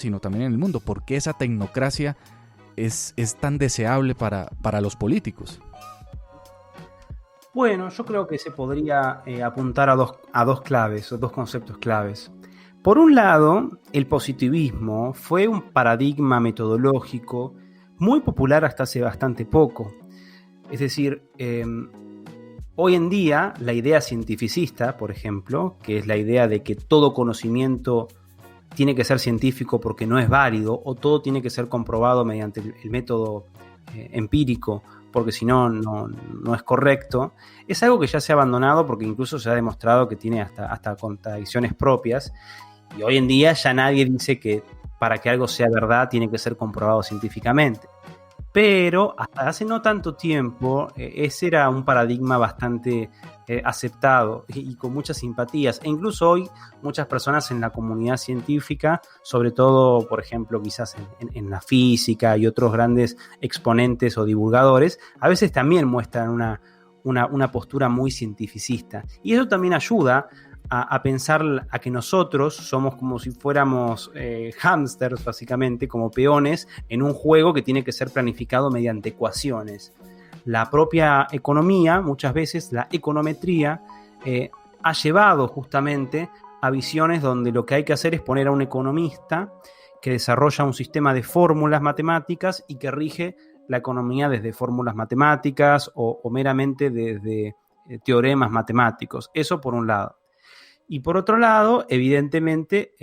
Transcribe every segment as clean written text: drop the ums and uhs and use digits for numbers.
sino también en el mundo. ¿Por qué esa tecnocracia es tan deseable para los políticos? Bueno, yo creo que se podría apuntar a dos claves, o dos conceptos claves. Por un lado, el positivismo fue un paradigma metodológico muy popular hasta hace bastante poco. Es decir, hoy en día la idea cientificista, por ejemplo, que es la idea de que todo conocimiento tiene que ser científico porque no es válido, o todo tiene que ser comprobado mediante el método empírico, porque si no, no es correcto, es algo que ya se ha abandonado porque incluso se ha demostrado que tiene hasta contradicciones propias, y hoy en día ya nadie dice que para que algo sea verdad tiene que ser comprobado científicamente. Pero hasta hace no tanto tiempo ese era un paradigma bastante aceptado y con muchas simpatías. E incluso hoy muchas personas en la comunidad científica, sobre todo, por ejemplo, quizás en la física y otros grandes exponentes o divulgadores, a veces también muestran una postura muy cientificista. Y eso también ayuda a pensar a que nosotros somos como si fuéramos hámsters, básicamente, como peones en un juego que tiene que ser planificado mediante ecuaciones. La propia economía, muchas veces la econometría, ha llevado justamente a visiones donde lo que hay que hacer es poner a un economista que desarrolla un sistema de fórmulas matemáticas y que rige la economía desde fórmulas matemáticas o meramente desde teoremas matemáticos. Eso por un lado. Y por otro lado, evidentemente,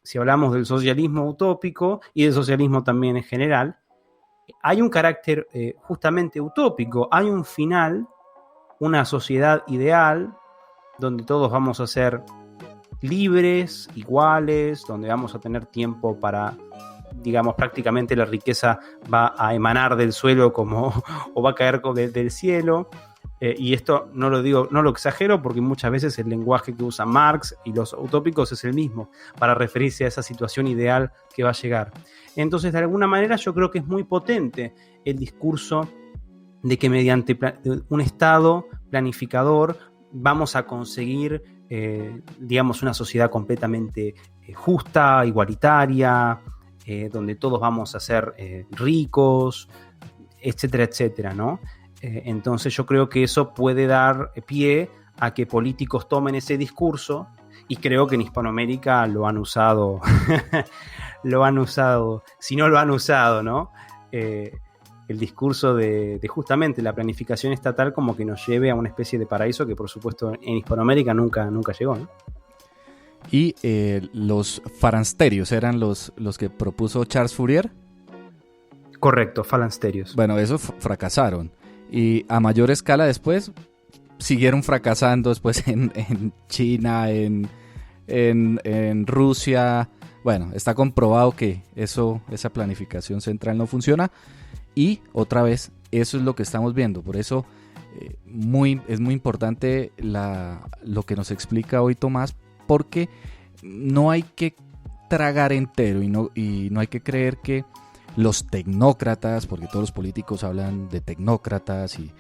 si hablamos del socialismo utópico y del socialismo también en general, hay un carácter justamente utópico, hay un final, una sociedad ideal donde todos vamos a ser libres, iguales, donde vamos a tener tiempo para, digamos, prácticamente la riqueza va a emanar del suelo o va a caer del cielo. Y esto no lo digo, no lo exagero, porque muchas veces el lenguaje que usa Marx y los utópicos es el mismo para referirse a esa situación ideal que va a llegar. Entonces, de alguna manera, yo creo que es muy potente el discurso de que mediante un Estado planificador vamos a conseguir, digamos, una sociedad completamente justa, igualitaria, donde todos vamos a ser ricos, etcétera, etcétera, ¿no? Entonces yo creo que eso puede dar pie a que políticos tomen ese discurso, y creo que en Hispanoamérica lo han usado, si no lo han usado, ¿no? El discurso de justamente la planificación estatal como que nos lleve a una especie de paraíso que por supuesto en Hispanoamérica nunca llegó, ¿no? Y los falansterios eran los que propuso Charles Fourier. Correcto, falansterios. Bueno, esos fracasaron. Y a mayor escala después siguieron fracasando después en China, en Rusia. Bueno, está comprobado que esa planificación central no funciona. Y otra vez, eso es lo que estamos viendo. Por eso es muy importante lo que nos explica hoy Tomás, porque no hay que tragar entero y no hay que creer que los tecnócratas, porque todos los políticos hablan de tecnócratas y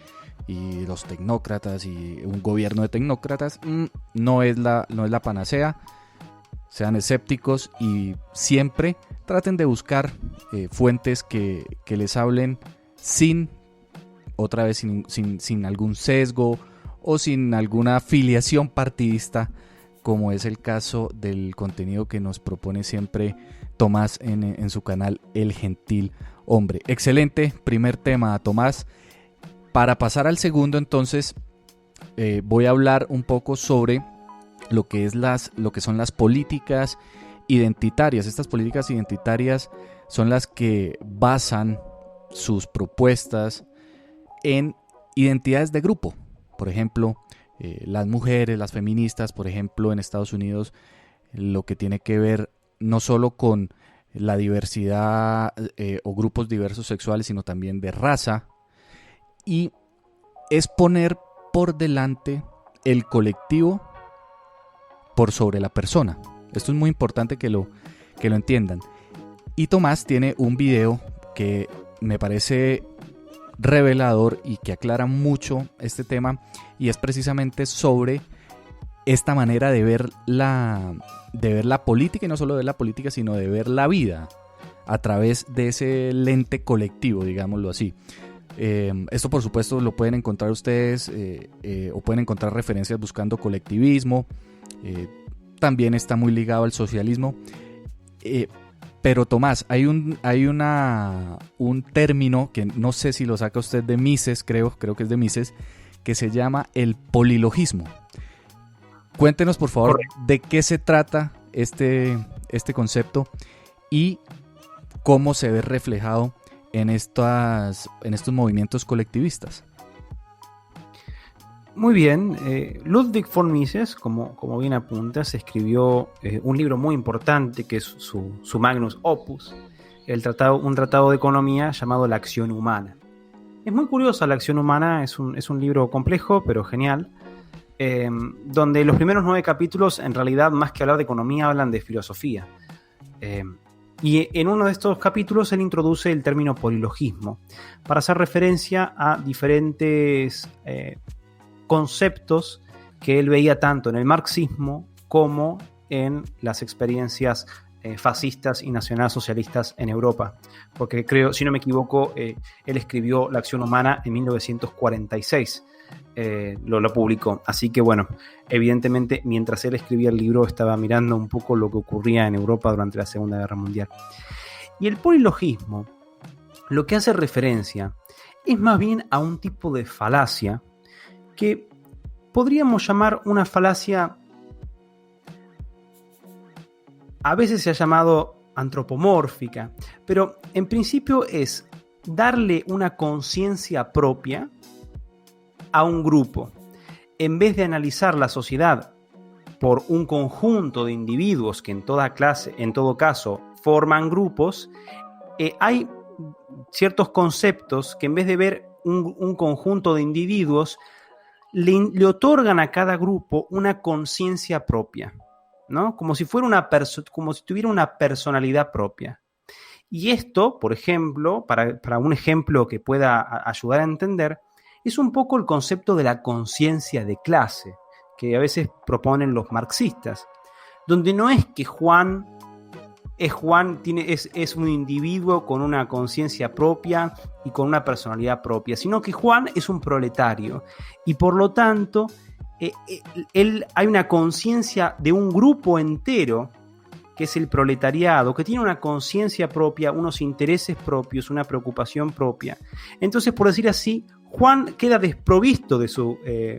los tecnócratas y un gobierno de tecnócratas, no es la panacea. Sean escépticos y siempre traten de buscar fuentes que les hablen sin algún sesgo o sin alguna afiliación partidista, como es el caso del contenido que nos propone siempre Tomás en su canal El Gentil Hombre. Excelente primer tema, Tomás. Para pasar al segundo, entonces, voy a hablar un poco sobre lo que son las políticas identitarias. Estas políticas identitarias son las que basan sus propuestas en identidades de grupo. Por ejemplo, las mujeres, las feministas, por ejemplo, en Estados Unidos, lo que tiene que ver no solo con la diversidad o grupos diversos sexuales, sino también de raza, y es poner por delante el colectivo por sobre la persona. Esto es muy importante que lo entiendan. Y Tomás tiene un video que me parece revelador y que aclara mucho este tema, y es precisamente sobre esta manera de ver la política, y no solo de ver la política, sino de ver la vida a través de ese lente colectivo, digámoslo así. Esto por supuesto lo pueden encontrar ustedes o pueden encontrar referencias buscando colectivismo. También está muy ligado al socialismo. Pero Tomás, hay un término que no sé si lo saca usted de Mises, creo que es de Mises, que se llama el polilogismo. Cuéntenos por favor de qué se trata este concepto y cómo se ve reflejado en estos movimientos colectivistas. Muy bien, Ludwig von Mises, como bien apuntas, escribió un libro muy importante que es su magnus opus, un tratado de economía llamado La acción humana. Es muy curiosa La acción humana, es un libro complejo pero genial, donde los primeros 9 capítulos en realidad más que hablar de economía hablan de filosofía. Y en uno de estos capítulos él introduce el término polilogismo para hacer referencia a diferentes conceptos que él veía tanto en el marxismo como en las experiencias fascistas y nacionalsocialistas en Europa. Porque creo, si no me equivoco, él escribió La acción humana en 1946. Lo publicó. Así que bueno, evidentemente mientras él escribía el libro estaba mirando un poco lo que ocurría en Europa durante la Segunda Guerra Mundial. Y el polilogismo lo que hace referencia es más bien a un tipo de falacia que podríamos llamar una falacia, a veces se ha llamado antropomórfica, pero en principio es darle una conciencia propia a un grupo. En vez de analizar la sociedad por un conjunto de individuos que en todo caso forman grupos, hay ciertos conceptos que en vez de ver un conjunto de individuos, le otorgan a cada grupo una conciencia propia, ¿no? Como si tuviera una personalidad propia. Y esto, por ejemplo, para un ejemplo que pueda ayudar a entender, es un poco el concepto de la conciencia de clase, que a veces proponen los marxistas, donde no es que Juan es un individuo con una conciencia propia y con una personalidad propia, sino que Juan es un proletario y por lo tanto hay una conciencia de un grupo entero que es el proletariado, que tiene una conciencia propia, unos intereses propios, una preocupación propia. Entonces, por decir así, Juan queda desprovisto de su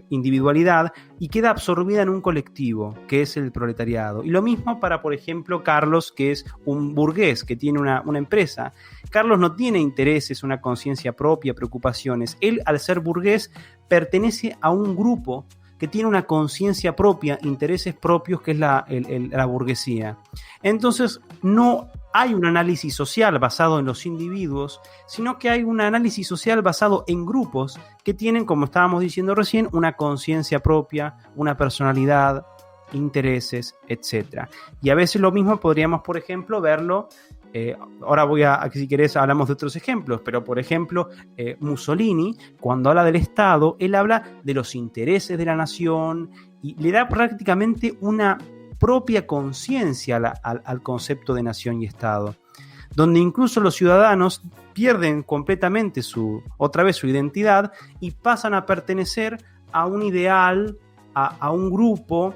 individualidad y queda absorbida en un colectivo, que es el proletariado. Y lo mismo para, por ejemplo, Carlos, que es un burgués, que tiene una empresa. Carlos no tiene intereses, una conciencia propia, preocupaciones. Él, al ser burgués, pertenece a un grupo que tiene una conciencia propia, intereses propios, que es la burguesía. Entonces, no hay un análisis social basado en los individuos, sino que hay un análisis social basado en grupos que tienen, como estábamos diciendo recién, una conciencia propia, una personalidad, intereses, etc. Y a veces lo mismo podríamos, por ejemplo, verlo. Ahora si querés, hablamos de otros ejemplos, pero por ejemplo, Mussolini, cuando habla del Estado, él habla de los intereses de la nación y le da prácticamente una propia conciencia al concepto de nación y Estado, donde incluso los ciudadanos pierden completamente su identidad y pasan a pertenecer a un ideal, a un grupo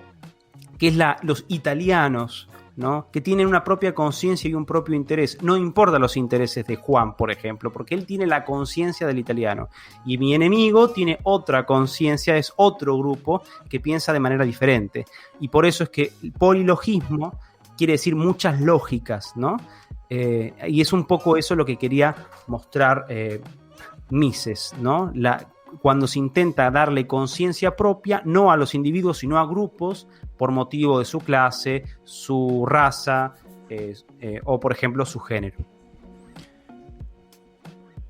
que es los italianos, ¿no? Que tienen una propia conciencia y un propio interés. No importa los intereses de Juan, por ejemplo, porque él tiene la conciencia del italiano. Y mi enemigo tiene otra conciencia, es otro grupo que piensa de manera diferente. Y por eso es que el polilogismo quiere decir muchas lógicas, ¿no? Y es un poco eso lo que quería mostrar Mises, ¿no? Cuando se intenta darle conciencia propia, no a los individuos, sino a grupos, por motivo de su clase, su raza o, por ejemplo, su género.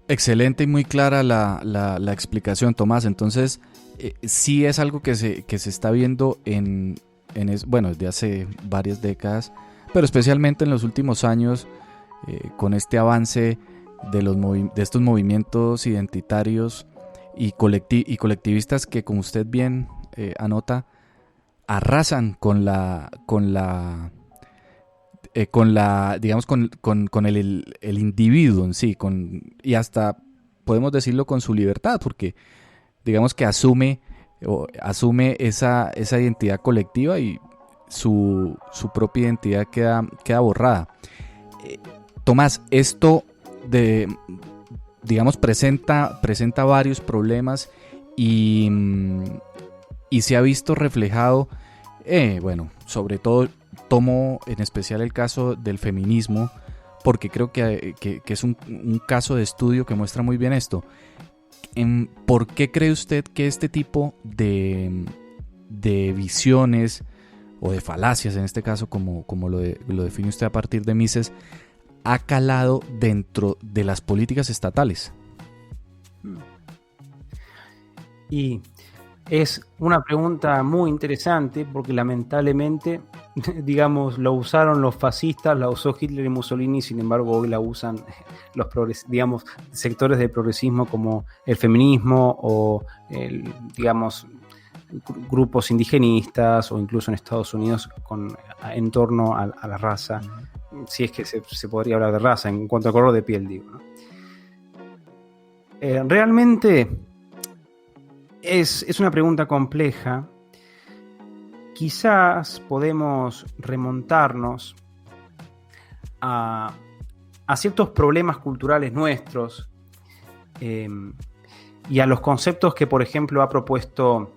Excelente y muy clara la explicación, Tomás. Entonces, sí es algo que se está viendo desde hace varias décadas, pero especialmente en los últimos años, con este avance de estos movimientos identitarios y colectivistas que, como usted bien anota, arrasan digamos, con el individuo en sí, y hasta podemos decirlo con su libertad, porque digamos que asume esa identidad colectiva y su propia identidad queda borrada. Tomás, esto digamos presenta varios problemas y se ha visto reflejado, bueno, sobre todo tomo en especial el caso del feminismo, porque creo que es un caso de estudio que muestra muy bien esto. ¿Por qué cree usted que este tipo de visiones o de falacias, en este caso, como lo define usted a partir de Mises, ha calado dentro de las políticas estatales? Y es una pregunta muy interesante porque lamentablemente, digamos, lo usaron los fascistas, la usó Hitler y Mussolini, sin embargo hoy la usan los digamos, sectores del progresismo como el feminismo o digamos, grupos indigenistas o incluso en Estados Unidos en torno a la raza, si es que se podría hablar de raza en cuanto a color de piel, digo, ¿no? Realmente es una pregunta compleja. Quizás podemos remontarnos a ciertos problemas culturales nuestros y a los conceptos que, por ejemplo, ha propuesto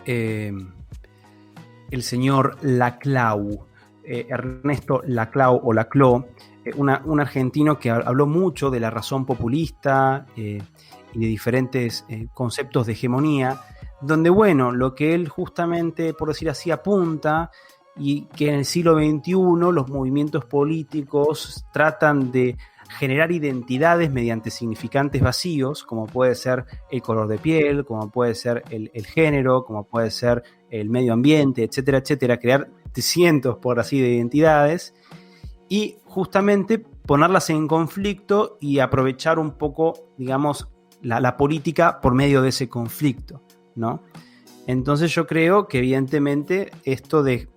el señor Laclau, Ernesto Laclau o Laclau, un argentino que habló mucho de la razón populista y de diferentes conceptos de hegemonía, donde, bueno, lo que él justamente, por decir así, apunta, y que en el siglo XXI los movimientos políticos tratan de generar identidades mediante significantes vacíos, como puede ser el color de piel, como puede ser el género, como puede ser el medio ambiente, etcétera, etcétera, crear cientos, por así, de identidades, y justamente ponerlas en conflicto y aprovechar un poco, digamos, la política por medio de ese conflicto, ¿no? Entonces yo creo que evidentemente esto de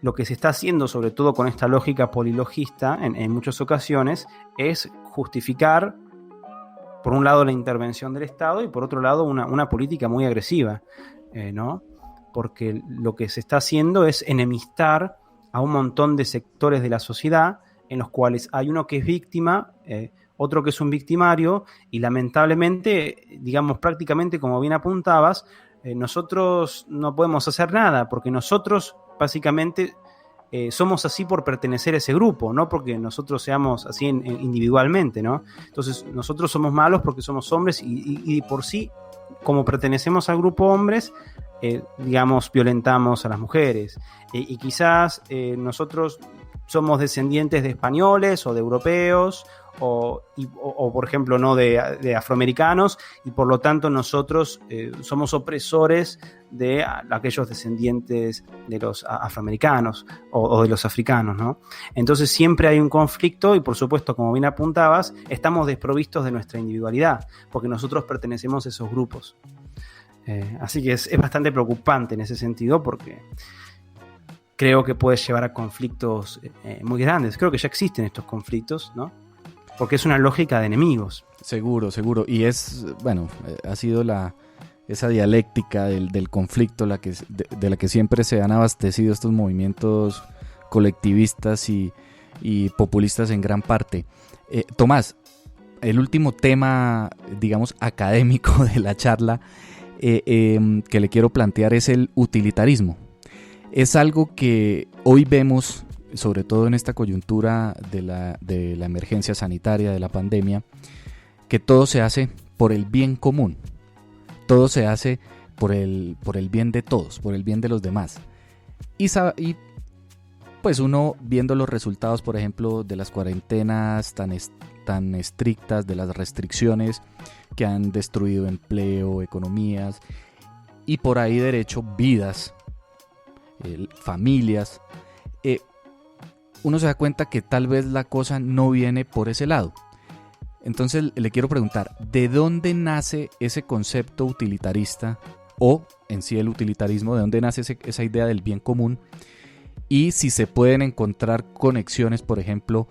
lo que se está haciendo, sobre todo con esta lógica polilogista en muchas ocasiones, es justificar, por un lado, la intervención del Estado y por otro lado una política muy agresiva, ¿no? Porque lo que se está haciendo es enemistar a un montón de sectores de la sociedad en los cuales hay uno que es víctima, otro que es un victimario, y lamentablemente, digamos, prácticamente como bien apuntabas, nosotros no podemos hacer nada, porque nosotros básicamente somos así por pertenecer a ese grupo, no porque nosotros seamos así individualmente, ¿no? Entonces nosotros somos malos porque somos hombres y por sí, como pertenecemos al grupo hombres, digamos, violentamos a las mujeres. Y quizás nosotros somos descendientes de españoles o de europeos o por ejemplo, no de afroamericanos, y por lo tanto nosotros somos opresores de aquellos descendientes de los afroamericanos o de los africanos, ¿no? Entonces siempre hay un conflicto y, por supuesto, como bien apuntabas, estamos desprovistos de nuestra individualidad porque nosotros pertenecemos a esos grupos. Así que es bastante preocupante en ese sentido, porque creo que puede llevar a conflictos muy grandes. Creo que ya existen estos conflictos, ¿no? Porque es una lógica de enemigos. Seguro. Y es, bueno, ha sido esa dialéctica del conflicto de la que siempre se han abastecido estos movimientos colectivistas y populistas en gran parte. Tomás, el último tema, digamos, académico de la charla que le quiero plantear es el utilitarismo. Es algo que hoy vemos, sobre todo en esta coyuntura de la emergencia sanitaria, de la pandemia, que todo se hace por el bien común, todo se hace por el bien de todos, por el bien de los demás. Y pues uno, viendo los resultados, por ejemplo, de las cuarentenas tan estrictas, de las restricciones que han destruido empleo, economías y por ahí derecho vidas, familias, uno se da cuenta que tal vez la cosa no viene por ese lado. Entonces le quiero preguntar, ¿de dónde nace ese concepto utilitarista o en sí el utilitarismo, de dónde nace esa idea del bien común, y si se pueden encontrar conexiones, por ejemplo,